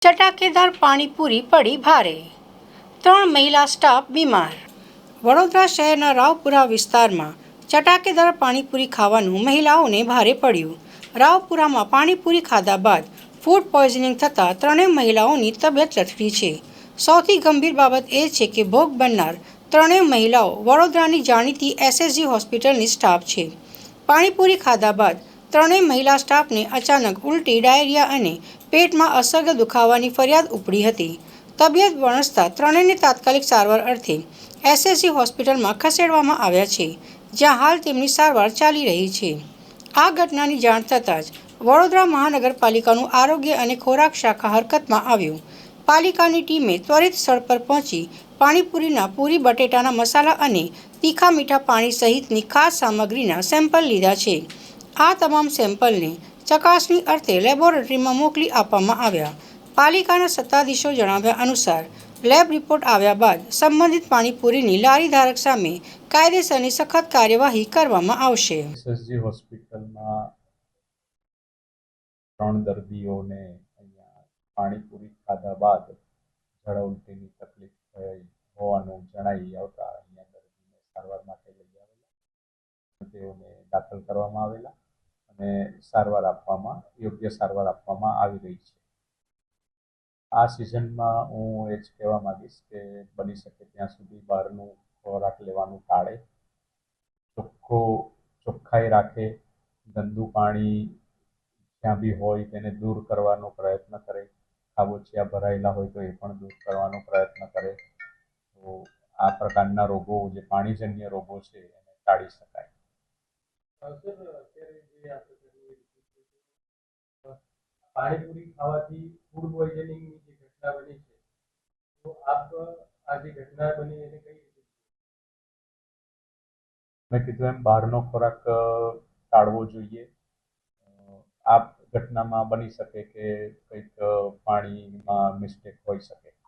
ચટાકેદાર પાણીપુરી પડી ભારે, 3 મહિલા સ્ટાફ બીમાર. વડોદરા શહેરના રાવપુરા વિસ્તારમાં ચટાકેદાર પાણીપુરી ખાવાનું મહિલાઓને ભારે પડ્યું. રાવપુરામાં પાણીપુરી ખાધા બાદ ફૂડ પોઈઝનિંગ થતાં 3 મહિલાઓની તબિયત લથડી છે. સૌથી ગંભીર બાબત એ છે કે ભોગ બનનાર 3 મહિલાઓ વડોદરાની જાણીતી એસએસજી હોસ્પિટલની સ્ટાફ છે. પાણીપુરી ખાધા બાદ 3 મહિલા સ્ટાફને અચાનક ઉલટી, ડાયરિયા અને પેટમાં અસહ્ય દુખાવાની ફરિયાદ ઉપડી હતી. તબિયત વણસતા 3ને તાત્કાલિક સારવાર અર્થે એસએસજી હોસ્પિટલમાં ખસેડવામાં આવ્યા છે, જ્યાં હાલ તેમની સારવાર ચાલી રહી છે. આ ઘટનાની જાણ થતાં જ વડોદરા મહાનગરપાલિકાનું આરોગ્ય અને ખોરાક શાખા હરકતમાં આવ્યું. પાલિકાની ટીમે ત્વરિત સ્થળ પર પહોંચી પાણીપુરીના પૂરી, બટેટાના મસાલા અને તીખા મીઠા પાણી સહિતની ખાસ સામગ્રીના સેમ્પલ લીધા છે. આ તમામ સેમ્પલને ચકાસણી અર્થે લેબોરેટરીમાં મોકલી આપવામાં આવ્યા. પાલિકાના સત્તાધીશો જણાવ્યા અનુસાર લેબ રિપોર્ટ આવ્યા બાદ સંબંધિત પાણીપુરીની લારી ધારક સામે કાયદેસરની સખત કાર્યવાહી કરવામાં આવશે. એસએસજી હોસ્પિટલમાં 3 દર્દીઓને અહીંયા પાણીપુરી ખાધા બાદ ઝાડા ઉલટીની તકલીફ થઈ હોવાનું જણાઈ આવતા અહીંયા દર્દીને સારવાર માટે લઈ આવેલા. તેઓને દાખલ કરવામાં આવેલા અને યોગ્ય સારવાર આપવામાં આવી રહી છે. આ સિઝનમાં હું એ જ કહેવા માંગીશ કે બની શકે ત્યાં સુધી બહારનું ખોરાક લેવાનું ટાળે, ચોખ્ખાઈ રાખે, ગંદુ પાણી જ્યાં બી હોય તેને દૂર કરવાનો પ્રયત્ન કરે, ખાબોચિયા ભરાયેલા હોય તો એ પણ દૂર કરવાનો પ્રયત્ન કરે, તો આ પ્રકારના રોગો જે પાણીજન્ય રોગો છે એને ટાળી શકાય. પાણીપુરી ખાવાથી ફૂડ પોઈઝનિંગની જે ઘટના બની છે, તો આપ આ જે ઘટના બની એને કઈ રીતે? મેં કીધું એમ બહારનો ખોરાક ટાળવો જોઈએ. આ ઘટનામાં બની શકે કે કંઈક પાણીમાં મિસ્ટેક હોઈ શકે.